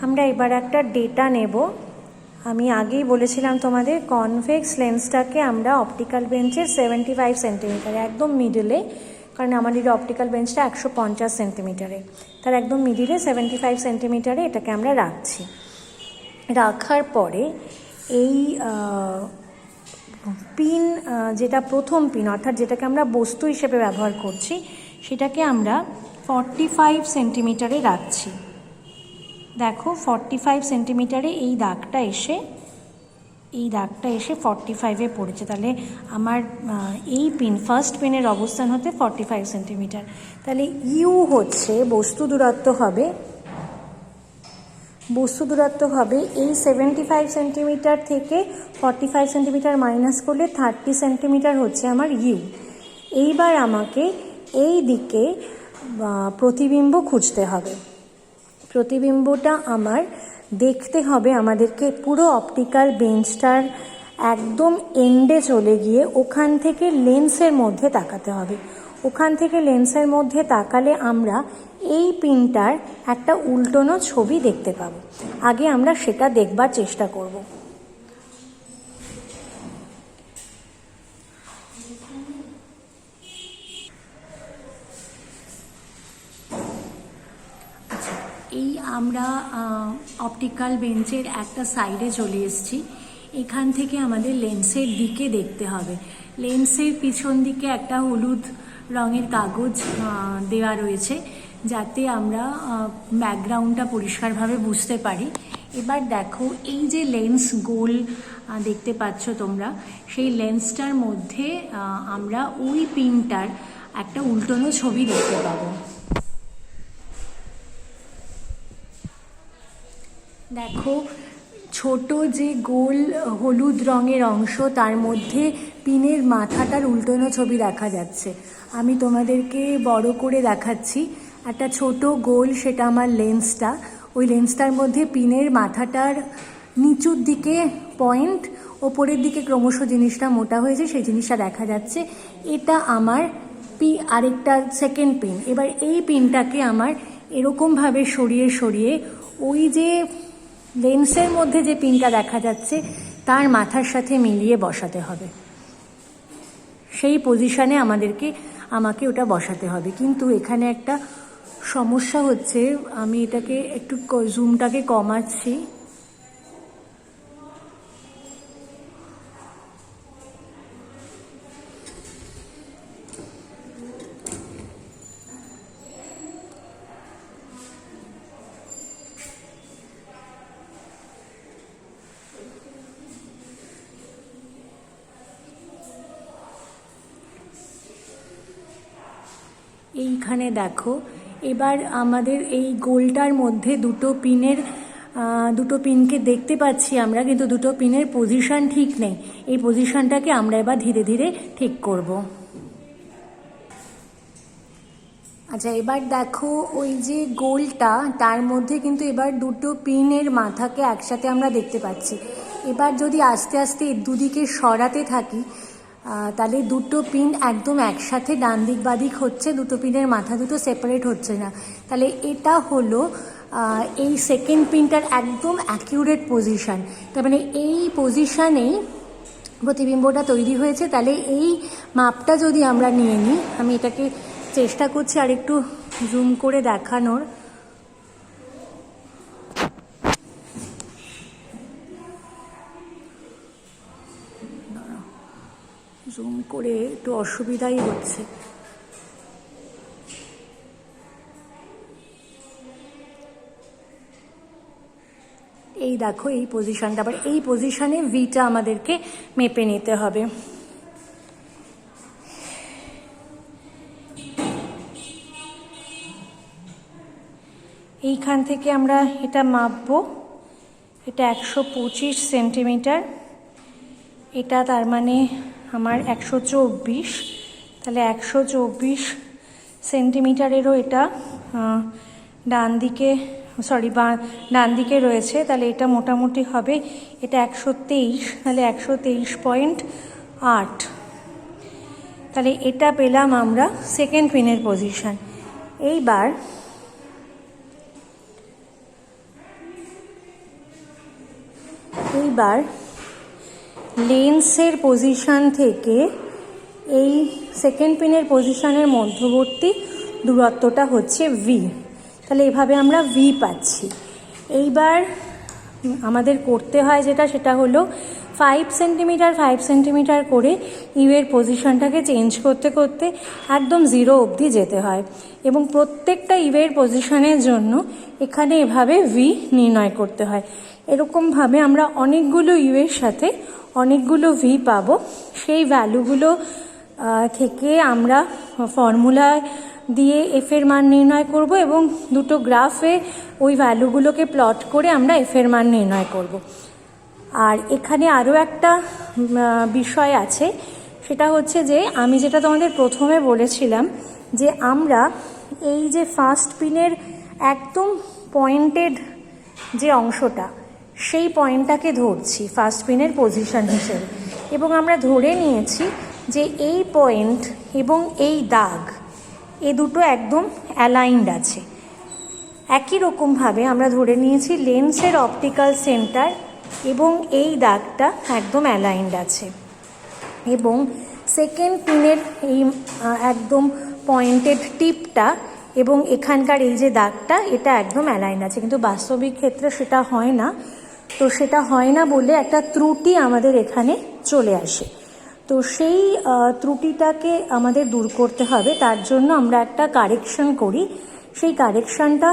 আমরা এবার একটা ডেটা নেব। আমি আগেই বলেছিলাম তোমাদের কনভেক্স লেন্সটাকে আমরা অপটিক্যাল বেঞ্চের 75 সেন্টিমিটার একদম মিডলে, কারণ আমাদের অপটিক্যাল বেঞ্চটা 150 সেন্টিমিটারে, তার একদম মিডিলে 75 সেন্টিমিটারে এটাকে আমরা রাখছি। রাখার পরে এই পিন, যেটা প্রথম পিন অর্থাৎ যেটাকে আমরা বস্তু হিসেবে ব্যবহার করছি, সেটাকে আমরা 45 সেন্টিমিটারে রাখছি। দেখো 45 সেন্টিমিটারে এই দাগটা এসে 45-এ পড়েছে। তাহলে আমার এই পিন, ফার্স্ট পিনের অবস্থান হতে 45 সেন্টিমিটার। তাহলে ইউ হচ্ছে বস্তু দূরত্ব হবে এই 75 সেন্টিমিটার থেকে 45 সেন্টিমিটার মাইনাস করলে 30 সেন্টিমিটার হচ্ছে আমার ইউ। এইবার আমাকে এই দিকে প্রতিবিম্ব খুঁজতে হবে। প্রতিবিম্বটা আমার দেখতে হবে, আমাদেরকে পুরো অপটিক্যাল বেঞ্চটার একদম এন্ডে চলে গিয়ে ওখান থেকে লেন্সের মধ্যে তাকাতে হবে। ওখান থেকে লেন্সের মধ্যে তাকালে আমরা এই পিনটার একটা উল্টোনো ছবি দেখতে পাবো। আগে আমরা সেটা দেখবার চেষ্টা করব। এই আমরা অপটিক্যাল বেঞ্চের একটা সাইডে চলে এসেছি। এখান থেকে আমাদের লেন্সের দিকে দেখতে হবে। লেন্সের পিছন দিকে একটা হলুদ রঙের কাগজ দেওয়া রয়েছে, যাতে আমরা ব্যাকগ্রাউন্ডটা পরিষ্কারভাবে বুঝতে পারি। এবার দেখো এই যে লেন্স গোল দেখতে পাচ্ছ তোমরা, সেই লেন্সটার মধ্যে আমরা ওই পিনটার একটা উল্টোনো ছবি দেখতে পাবো। দেখো ছোট যে গোল হলুদ রঙের অংশ, তার মধ্যে পিনের মাথাটার উল্টোনো ছবি দেখা যাচ্ছে। আমি তোমাদেরকে বড় করে দেখাচ্ছি। একটা ছোট গোল, সেটা আমার লেন্সটা। ওই লেন্সটার মধ্যে পিনের মাথাটার নিচুর দিকে পয়েন্ট, ওপরের দিকে ক্রমশ জিনিসটা মোটা হয়েছে, সেই জিনিসটা দেখা যাচ্ছে। এটা আমার আরেকটা সেকেন্ড পিন। এবার এই পিনটাকে আমার এরকমভাবে সরিয়ে ওই যে লেন্সের মধ্যে যে পিনটা দেখা যাচ্ছে তার মাথার সাথে মিলিয়ে বসাতে হবে। সেই পজিশনে আমাকে ওটা বসাতে হবে। কিন্তু এখানে একটা সমস্যা হচ্ছে, আমি এটাকে একটু জুমটাকে কমাচ্ছি। এইখানে দেখো, এবার আমাদের এই গোলটার মধ্যে দুটো পিনকে দেখতে পাচ্ছি আমরা, কিন্তু দুটো পিনের পজিশন ঠিক নেই। এই পজিশনটাকে আমরা এবার ধীরে ধীরে ঠিক করব। আচ্ছা, এবার দেখো ওই যে গোলটা, তার মধ্যে কিন্তু এবার দুটো পিনের মাথাকে একসাথে আমরা দেখতে পাচ্ছি। এবার যদি আস্তে আস্তে দুদিকে সরাতে থাকি, তাহলে দুটো পিন একদম একসাথে ডান দিক বাদিক হচ্ছে, দুটো পিনের মাথা দুটো সেপারেট হচ্ছে না। তাহলে এটা হলো এই সেকেন্ড পিনটার একদম অ্যাকিউরেট পজিশান। তার মানে এই পজিশানেই প্রতিবিম্বটা তৈরি হয়েছে। তাহলে এই মাপটা যদি আমরা নিয়ে নিই, আমি এটাকে চেষ্টা করছি আর একটু জুম করে দেখানোর। জুম করে একটু অসুবিধাই হচ্ছে। এই দেখো এই পজিশনটা, আবার এই পজিশনে ভিটা আমাদেরকে মেপে নিতে হবে। এইখান থেকে আমরা এটা মাপবো। এটা 125 সেন্টিমিটার, এটা তার মানে আমার 124। তাহলে 124 সেন্টিমিটারেরও এটা ডান দিকে রয়েছে। তাহলে এটা মোটামুটি হবে, এটা 123, তাহলে 123.8। তাহলে এটা পেলাম আমরা সেকেন্ড পিনের পজিশন। এইবার এইবার লেন্সের পজিশন থেকে এই সেকেন্ড পিনের পজিশনের মধ্যবর্তী দূরত্বটা হচ্ছে ভি। তাহলে এভাবে আমরা ভি পাচ্ছি। এইবার আমাদের করতে হয় সেটা হলো 5 সেন্টিমিটার করে ইউয়ের পজিশনটাকে চেঞ্জ করতে করতে একদম 0 অবধি যেতে হয়, এবং প্রত্যেকটা ইউয়ের পজিশনের জন্য এখানে এভাবে ভি নির্ণয় করতে হয়। এরকমভাবে আমরা অনেকগুলো ইউয়ের সাথে অনেকগুলো ভি পাবো। সেই ভ্যালুগুলো থেকে আমরা ফর্মুলায় দিয়ে এফের মান নির্ণয় করব, এবং দুটো গ্রাফে ওই ভ্যালুগুলোকে প্লট করে আমরা এফের মান নির্ণয় করব। আর এখানে আরও একটা বিষয় আছে, সেটা হচ্ছে যে আমি যেটা তোমাদের প্রথমে বলেছিলাম যে আমরা এই যে ফার্স্ট পিনের একদম পয়েন্টেড যে অংশটা, সেই পয়েন্টটাকে ধরছি ফার্স্ট পিনের পজিশন হিসেবে, এবং আমরা ধরে নিয়েছি যে এই পয়েন্ট এবং এই দাগ এ দুটো একদম অ্যালাইন্ড আছে। একই রকমভাবে আমরা ধরে নিয়েছি লেন্সের অপটিক্যাল সেন্টার এবং এই দাগটা একদম অ্যালাইন্ড আছে, এবং সেকেন্ড পিনের এই একদম পয়েন্টেড টিপটা এবং এখানকার এই যে দাগটা এটা একদম অ্যালাইন্ড আছে। কিন্তু বাস্তবিক ক্ষেত্রে সেটা হয় না। তো সেটা হয় না বলে একটা ত্রুটি আমাদের এখানে চলে আসে। তো সেই ত্রুটিটাকে আমাদের দূর করতে হবে। তার জন্য আমরা একটা কারেকশন করি। সেই কারেকশনটা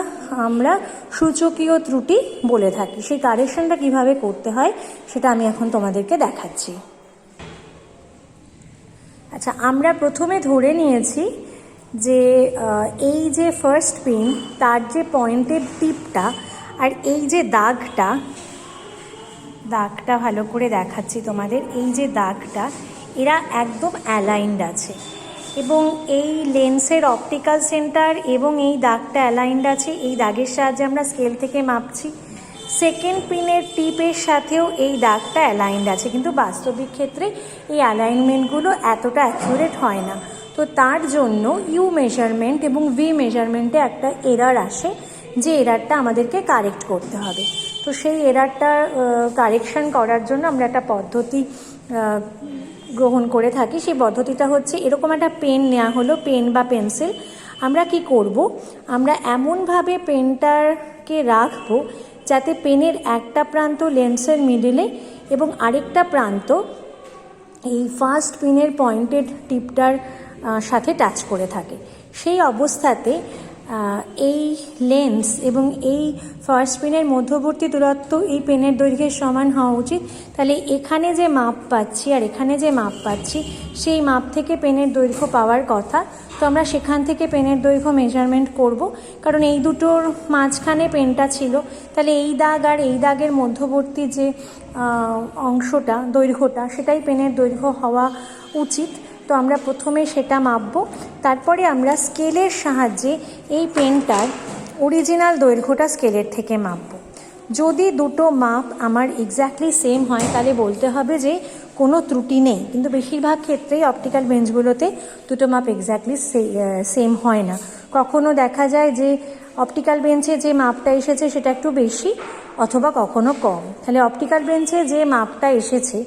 আমরা সূচকীয় ত্রুটি বলে থাকি। সেই কারেকশনটা কিভাবে করতে হয় সেটা আমি এখন তোমাদেরকে দেখাচ্ছি। আচ্ছা, আমরা প্রথমে ধরে নিয়েছি যে এই যে ফার্স্ট পিন তার যে পয়েন্টেড টিপটা আর এই যে দাগটা ভালো করে দেখাচ্ছি তোমাদের, এই যে দাগটা এরা একদম অ্যালাইন্ড আছে, এবং এই লেন্সের অপটিক্যাল সেন্টার এবং এই দাগটা অ্যালাইন্ড আছে। এই দাগের সাহায্যে আমরা স্কেল থেকে মাপছি। সেকেন্ড পিনের টিপের সাথেও এই দাগটা অ্যালাইন্ড আছে, কিন্তু বাস্তবিক ক্ষেত্রে এই অ্যালাইনমেন্টগুলো এতটা অ্যাকুরেট হয় না। তো তার জন্য ইউ মেজারমেন্ট এবং ভি মেজারমেন্টে একটা এরার আসে, যে এরারটা আমাদেরকে কারেক্ট করতে হবে। তো সেই এরারটা কারেকশন করার জন্য আমরা একটা পদ্ধতি গ্রহণ করে থাকি। সেই পদ্ধতিটা হচ্ছে এরকম একটা পেন নেওয়া হলো, পেন বা পেন্সিল। আমরা কি করব, আমরা এমনভাবে পেনটাকে রাখবো যাতে পেনের একটা প্রান্ত লেন্সের মিডিলে এবং আরেকটা প্রান্ত এই ফার্স্ট পিনের পয়েন্টেড টিপটার সাথে টাচ করে থাকে। সেই অবস্থাতে এই লেন্স এবং এই ফার্স্ট পিনের মধ্যবর্তী দূরত্ব এই পেনের দৈর্ঘ্যের সমান হওয়া উচিত। তাহলে এখানে যে মাপ পাচ্ছি আর এখানে যে মাপ পাচ্ছি সেই মাপ থেকে পেনের দৈর্ঘ্য পাওয়ার কথা। তো আমরা সেখান থেকে পেনের দৈর্ঘ্য মেজারমেন্ট করব, কারণ এই দুটোর মাঝখানে পেনটা ছিল। তাহলে এই দাগ আর এই দাগের মধ্যবর্তী যে অংশটা, দৈর্ঘ্যটা, সেটাই পেনের দৈর্ঘ্য হওয়া উচিত। তো আমরা প্রথমে সেটা মাপবো, তারপরে আমরা স্কেলের সাহায্যে এই পেনটার অরিজিনাল দৈর্ঘ্যটা স্কেলের থেকে মাপবো। যদি দুটো মাপ আমার এক্স্যাক্টলি সেম হয় তাহলে বলতে হবে যে কোনো ত্রুটি নেই, কিন্তু বেশিরভাগ ক্ষেত্রেই অপটিক্যাল বেঞ্চগুলোতে দুটো মাপ এক্স্যাক্টলি সেম হয় না। কখনো দেখা যায় যে অপটিক্যাল বেঞ্চে যে মাপটা এসেছে সেটা একটু বেশি অথবা কখনো কম। তাহলে অপটিক্যাল বেঞ্চে যে মাপটা এসেছে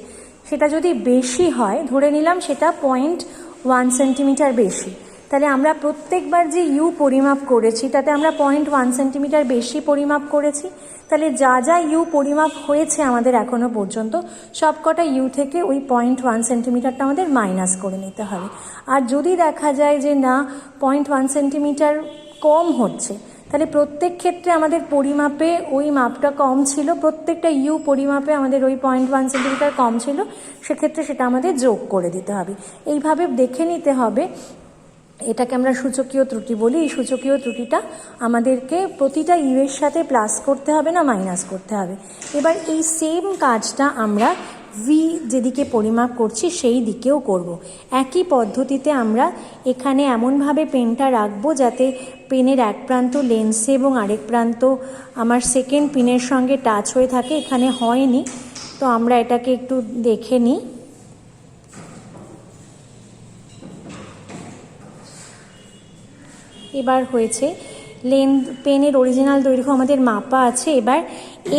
সেটা যদি বেশি হয়, ধরে নিলাম সেটা 0.1 সেন্টিমিটার বেশি, তাহলে আমরা প্রত্যেকবার যে ইউ পরিমাপ করেছি তাতে আমরা 0.1 সেন্টিমিটার বেশি পরিমাপ করেছি। তাহলে যা যা ইউ পরিমাপ হয়েছে আমাদের এখনো পর্যন্ত সবকটা ইউ থেকে ওই 0.1 সেন্টিমিটারটা আমাদের মাইনাস করে নিতে হবে। আর যদি দেখা যায় যে না 0.1 সেন্টিমিটার কম হচ্ছে, তাহলে প্রত্যেক ক্ষেত্রে আমাদের পরিমাপে ওই মাপটা কম ছিল, প্রত্যেকটা ইউ পরিমাপে আমাদের ওই 0.1 সেন্টিমিটার কম ছিল, সেক্ষেত্রে সেটা আমাদের যোগ করে দিতে হবে। এইভাবে দেখে নিতে হবে। এটাকে আমরা সূচকীয় ত্রুটি বলি। এই সূচকীয় ত্রুটিটা আমাদেরকে প্রতিটা ইউ এর সাথে প্লাস করতে হবে না মাইনাস করতে হবে। এবার এই সেম কাজটা আমরা ভি যেদিকে পরিমাপ করছি সেই দিকেও করব। একই পদ্ধতিতে আমরা এখানে এমনভাবে পেনটা রাখবো যাতে পেনের এক প্রান্ত লেন্সে এবং আরেক প্রান্ত আমার সেকেন্ড পিনের সঙ্গে টাচ হয়ে থাকে। এখানে হয়নি, তো আমরা এটাকে একটু দেখে নিই। এবার হয়েছে। পেনের অরিজিনাল দৈর্ঘ্য আমাদের মাপা আছে। এবার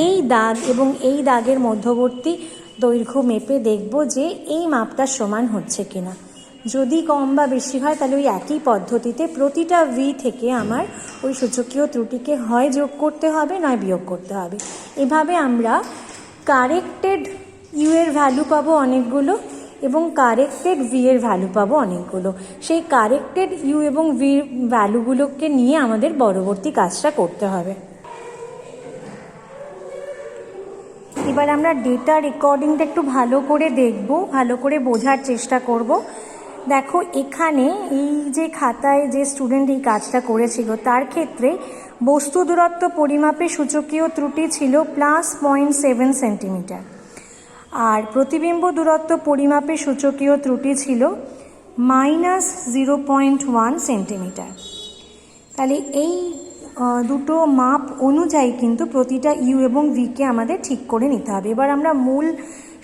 এই দাগ এবং এই দাগের মধ্যবর্তী দৈর্ঘ্য মেপে দেখব যে এই মাপটা সমান হচ্ছে কিনা। যদি কম বা বেশি হয় তাহলে ওই একই পদ্ধতিতে প্রতিটা ভি থেকে আমার ওই সূচকীয় ত্রুটিকে হয় যোগ করতে হবে নয় বিয়োগ করতে হবে। এভাবে আমরা কারেক্টেড ইউ এর ভ্যালু পাবো অনেকগুলো এবং কারেক্টেড ভি এর ভ্যালু পাবো অনেকগুলো। সেই কারেক্টেড ইউ এবং ভি ভ্যালুগুলোকে নিয়ে আমাদের পরবর্তী কাজটা করতে হবে। এবার আমরা ডেটা রেকর্ডিংটা একটু ভালো করে দেখব, ভালো করে বোঝার চেষ্টা করব। দেখো এখানে এই যে খাতায় যে স্টুডেন্ট এই কাজটা করেছিল তার ক্ষেত্রে বস্তু দূরত্ব পরিমাপে সূচকীয় ত্রুটি ছিল +0.7 সেন্টিমিটার, আর প্রতিবিম্ব দূরত্ব পরিমাপে সূচকীয় ত্রুটি ছিল -0.1 সেন্টিমিটার। তাহলে এই দুটো মাপ অনুযায়ী কিন্তু প্রতিটা ইউ এবং ভিকে আমাদের ঠিক করে নিতে হবে। এবার আমরা মূল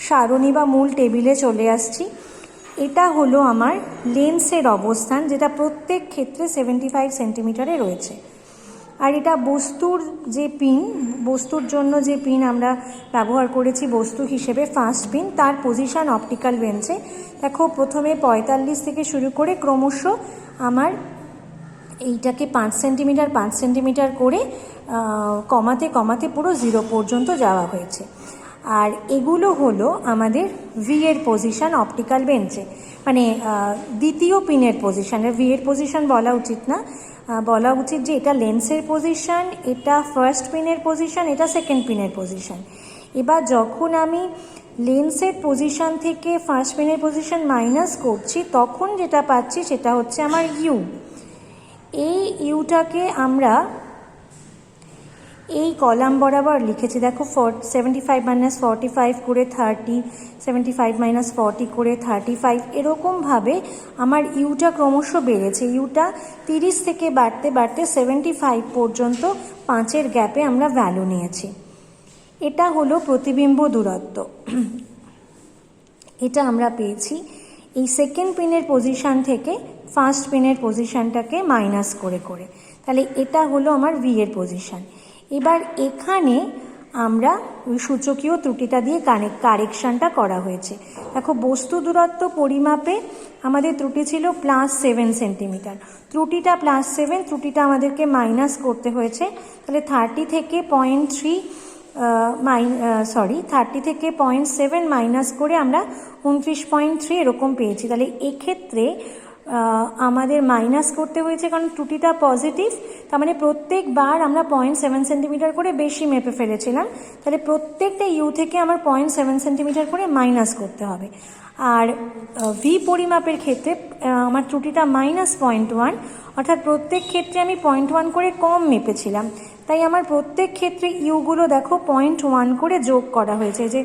সারণী বা মূল টেবিলে চলে আসছি। এটা হলো আমার লেন্সের অবস্থান, যেটা প্রত্যেক ক্ষেত্রে 75 সেন্টিমিটারে রয়েছে। আর এটা বস্তুর যে পিন, বস্তুর জন্য যে পিন আমরা ব্যবহার করেছি বস্তু হিসেবে ফার্স্ট পিন, তার পজিশন অপটিক্যাল বেঞ্চে। দেখো প্রথমে 45 থেকে শুরু করে ক্রমশ আমার এইটাকে 5 সেন্টিমিটার করে কমাতে কমাতে পুরো 0 পর্যন্ত যাওয়া হয়েছে। আর এগুলো হলো আমাদের ভি এর পজিশন অপটিক্যাল বেঞ্চে, মানে দ্বিতীয় পিনের পজিশন। ভি এর পজিশন বলা উচিত না, বলা উচিত যে এটা লেন্সের পজিশন, এটা ফার্স্ট পিনের পজিশন, এটা সেকেন্ড পিনের পজিশন। এবার যখন আমি লেন্সের পজিশন থেকে ফার্স্ট পিনের পজিশন মাইনাস করছি তখন যেটা পাচ্ছি সেটা হচ্ছে আমার ইউ। এই ইউটাকে আমরা এই কলাম বরাবর লিখেছি। দেখো 75 - 45 করে 30, 75 - 40 করে 35, এরকমভাবে আমার ইউটা ক্রমশ বেড়েছে। ইউটা 30 থেকে বাড়তে বাড়তে 75 পর্যন্ত 5-এর গ্যাপে আমরা ভ্যালু নিয়েছি। এটা হলো প্রতিবিম্ব দূরত্ব, এটা আমরা পেয়েছি এই সেকেন্ড পিনের পজিশন থেকে ফার্স্ট পিনের পজিশনটাকে মাইনাস করে করে। তাহলে এটা হলো আমার ভি এর পজিশন। এবার এখানে আমরা ওই সূচকীয় ত্রুটিটা দিয়ে কারেকশনটা করা হয়েছে। দেখো বস্তু দূরত্ব পরিমাপে আমাদের ত্রুটি ছিল +7 সেন্টিমিটার। ত্রুটিটা +7, ত্রুটিটা আমাদেরকে মাইনাস করতে হয়েছে। তাহলে 30 থেকে 0.7 মাইনাস করে আমরা 29.3 এরকম পেয়েছি। তাহলে এক্ষেত্রে আমাদের মাইনাস করতে হয়েছে কারণ ত্রুটিটা পজিটিভ, তার মানে প্রত্যেকবার আমরা 0.7 সেন্টিমিটার করে বেশি মেপে ফেলেছিলাম। তাহলে প্রত্যেকটা ইউ থেকে আমার 0.7 সেন্টিমিটার করে মাইনাস করতে হবে। আর ভি পরিমাপের ক্ষেত্রে আমার ত্রুটিটা -0.1, অর্থাৎ প্রত্যেক ক্ষেত্রে আমি 0.1 করে কম মেপেছিলাম। তাই আমার প্রত্যেক ক্ষেত্রে ইউগুলো দেখো 0.1 করে যোগ করা হয়েছে। যে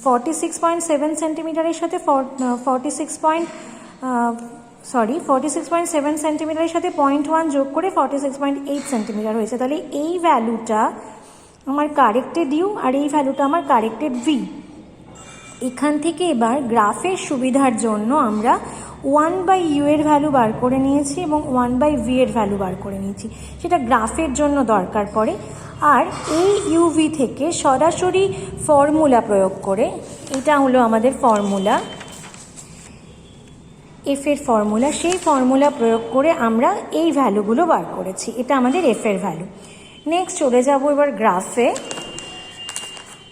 46.7 সেন্টিমিটারের সাথে 46.7 সেন্টিমিটারের সাথে 0.1 যোগ করে 46.8 সেন্টিমিটার হয়েছে। তাহলে এই ভ্যালুটা আমার কারেক্টেড ইউ আর এই ভ্যালুটা আমার কারেক্টেড ভি। এখান থেকে এবার গ্রাফের সুবিধার জন্য আমরা 1/u এর ভ্যালু বার করে নিয়েছি এবং 1/v এর ভ্যালু বার করে নিয়েছি, সেটা গ্রাফের জন্য দরকার পড়ে। আর এই ইউভি থেকে সরাসরি ফর্মুলা প্রয়োগ করে, এটা হলো আমাদের ফর্মুলা, এফ এর ফর্মুলা, সেই ফর্মুলা প্রয়োগ করে আমরা এই ভ্যালুগুলো বার করেছি। এটা আমাদের এফ এর ভ্যালু। নেক্সট চলে যাব এবার গ্রাফে।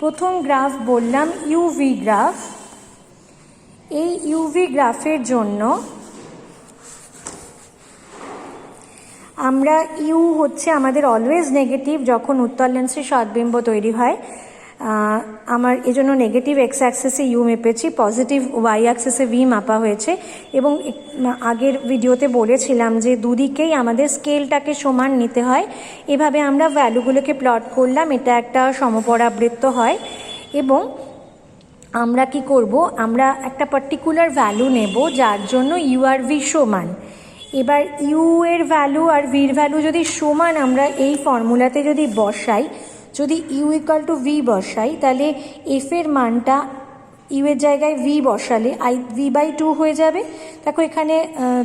প্রথম গ্রাফ বললাম ইউভি গ্রাফ। এই ইউভি গ্রাফের জন্য আমরা ইউ হচ্ছে আমাদের অলওয়েজ নেগেটিভ যখন উত্তল লেন্সে সদ্বিম্ব তৈরি হয়। আমার এজন্য নেগেটিভ এক্স অ্যাক্সিসে ইউ মেপেছি, পজিটিভ ওয়াই অ্যাক্সিসে ভি মাপা হয়েছে। এবং আগের ভিডিওতে বলেছিলাম যে দুদিকেই আমাদের স্কেলটাকে সমান নিতে হয়। এভাবে আমরা ভ্যালুগুলোকে প্লট করলাম, এটা একটা সমপরাবৃত্ত হয়। এবং আমরা কি করব, আমরা একটা পার্টিকুলার ভ্যালু নেব যার জন্য ইউ আর ভি সমান। এবার ইউ এর ভ্যালু আর ভির ভ্যালু যদি সমান আমরা এই ফর্মুলাতে যদি বসাই, যদি ইউ = ভি বসাই, তাহলে এফ এর মানটা ইউ এর জায়গায় ভি বসালে v/2 হয়ে যাবে। দেখো এখানে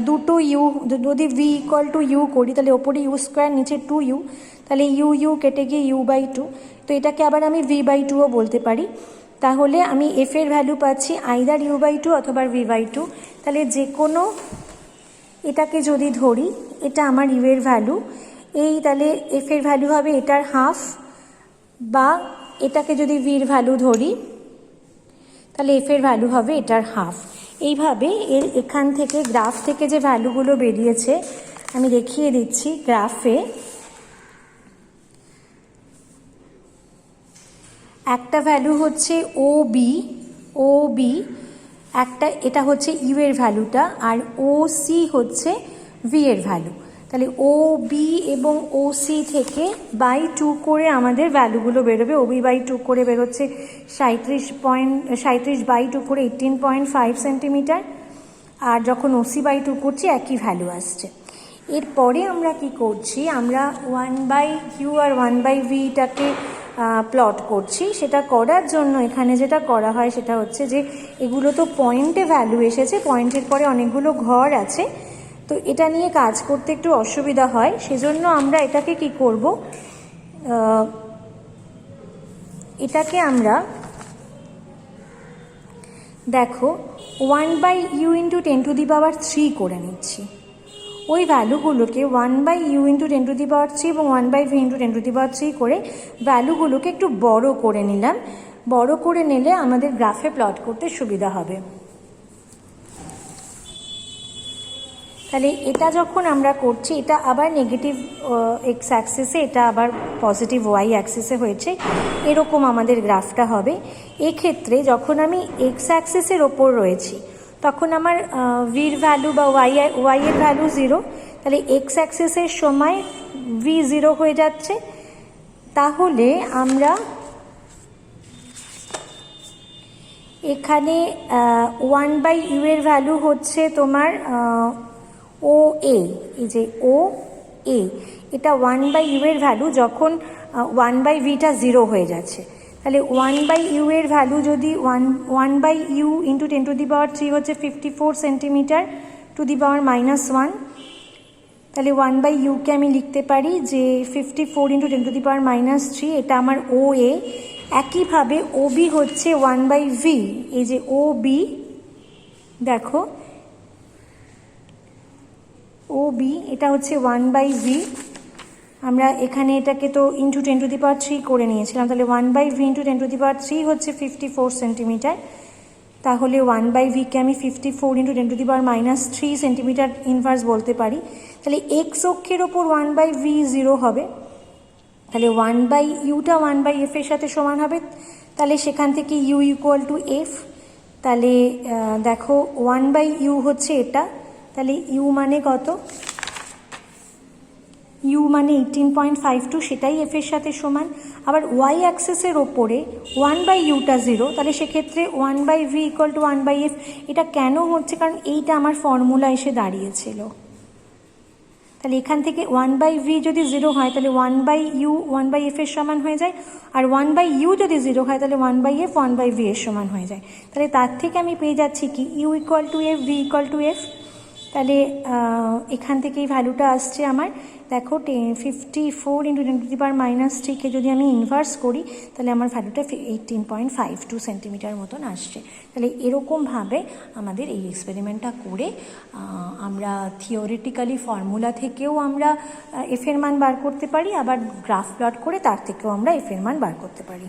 দুটো ইউ, যদি v ইকুয়াল টু ইউ করি তাহলে ওপরে ইউ স্কোয়ার নিচে 2u, তাহলে ইউ কেটে গিয়ে u/2। তো এটাকে আবার আমি v/2ও বলতে পারি। তাহলে আমি এফ এর ভ্যালু পাচ্ছি আইদার u/2 অথবা v/2। তাহলে যে কোনো এটাকে যদি ধরি, এটা আমার ইউ এর ভ্যালু, তাহলে এফ এর ভ্যালু হবে এটার হাফ, বা এটাকে যদি ভির ভ্যালু ধরি তাহলে এফ এর ভ্যালু হবে এটার হাফ। এইভাবে এখান থেকে গ্রাফ থেকে যে ভ্যালুগুলো বেরিয়েছে আমি দেখিয়ে দিচ্ছি। গ্রাফে একটা ভ্যালু হচ্ছে ও বি, একটা এটা হচ্ছে ইউ এর ভ্যালুটা, আর ও সি হচ্ছে ভি এর ভ্যালু। তাহলে ও বি এবং ও সি থেকে বাই 2 করে আমাদের ভ্যালুগুলো বেরোবে। ও বি/2 করে বেরোচ্ছে 37.2 করে 18.5 সেন্টিমিটার, আর যখন ও সি/2 করছি একই ভ্যালু আসছে। এরপরে আমরা কি করছি, আমরা 1/u আর 1/vটাকে প্লট করছি। সেটা করার জন্য এখানে যেটা করা হয় সেটা হচ্ছে যে এগুলো তো পয়েন্টে ভ্যালু এসেছে, পয়েন্টের পরে অনেকগুলো ঘর আছে, তো এটা নিয়ে কাজ করতে একটু অসুবিধা হয়। সেজন্য আমরা এটাকে কি করব, এটাকে আমরা দেখো 1/u × 10⁻³ করে নিচ্ছি। ওই ভ্যালুগুলোকে 1/u × 10⁻³ এবং 1/v × 10⁻³ করে ভ্যালুগুলোকে একটু বড় করে নিলাম। বড় করে নিলে আমাদের গ্রাফে প্লট করতে সুবিধা হবে। তাহলে এটা যখন আমরা করছি, এটা আবার নেগেটিভ এক্স অ্যাক্সিসে, এটা আবার পজিটিভ ওয়াই অ্যাক্সিসে হয়েছে, এরকম আমাদের গ্রাফটা হবে। এক্ষেত্রে যখন আমি এক্স অ্যাক্সিসের ওপর রয়েছি তখন আমার ভির ভ্যালু বা ওয়াই এর ভ্যালু 0, তাহলে এক্স অ্যাক্সিসের সময় ভি 0 হয়ে যাচ্ছে। তাহলে আমরা এখানে 1/u এর ভ্যালু হচ্ছে তোমার ও এ, এই যে ও এ, এটা 1/u এর ভ্যালু যখন 1/vটা 0 হয়ে যাচ্ছে। তাহলে 1/u এর ভ্যালু যদি 1/u × 10⁻³ হচ্ছে 54 সেন্টিমিটার ⁻⁻1, তাহলে 1/u-কে আমি লিখতে পারি যে 54 × 10⁻³ এটা আমার ও এ। একইভাবে ও বি হচ্ছে 1/v, এই যে ও বি, দেখো ও বি এটা হচ্ছে 1/v। আমরা এখানে এটাকে তো × 10⁻³ করে নিয়েছিলাম, তাহলে 1/v × 10⁻³ হচ্ছে 54 সেন্টিমিটার। তাহলে 1/v-কে আমি 54 × 10⁻³ সেন্টিমিটার ইনভার্স বলতে পারি। তাহলে এক্স অক্ষের ওপর 1/v 0 হবে, তাহলে 1/u-টা 1/f এর সাথে সমান হবে। তাহলে সেখান থেকে u = f। তাহলে দেখো 1/u হচ্ছে এটা, তাহলে u মানে কত, u মানে 18.52, সেটাই f এর সাথে সমান। আবার y অ্যাক্সিসের ওপরে 1/u-টা 0, তাহলে সেক্ষেত্রে 1/v = 1/f। এটা কেন হচ্ছে, কারণ এইটা আমার ফর্মুলা এসে দাঁড়িয়েছিল। তাহলে এখান থেকে 1/v যদি 0 হয় তাহলে 1/u 1/f এর সমান হয়ে যায়, আর 1/u যদি 0 হয় তাহলে 1/f 1/v এর সমান হয়ে যায়। তাহলে তার থেকে আমি পেয়ে যাচ্ছি কি u = f, v = f। তাহলে এখান থেকে এই ভ্যালুটা আসছে আমার, দেখো 54 × 10⁻³ যদি আমি ইনভার্স করি তাহলে আমার ভ্যালুটা 18.52 সেন্টিমিটার মতন আসছে। তাহলে এরকমভাবে আমাদের এই এক্সপেরিমেন্টটা করে আমরা থিওরিটিক্যালি ফর্মুলা থেকেও আমরা এফ এর মান বার করতে পারি, আবার গ্রাফ প্লট করে তার থেকেও আমরা এফ এর মান বার করতে পারি।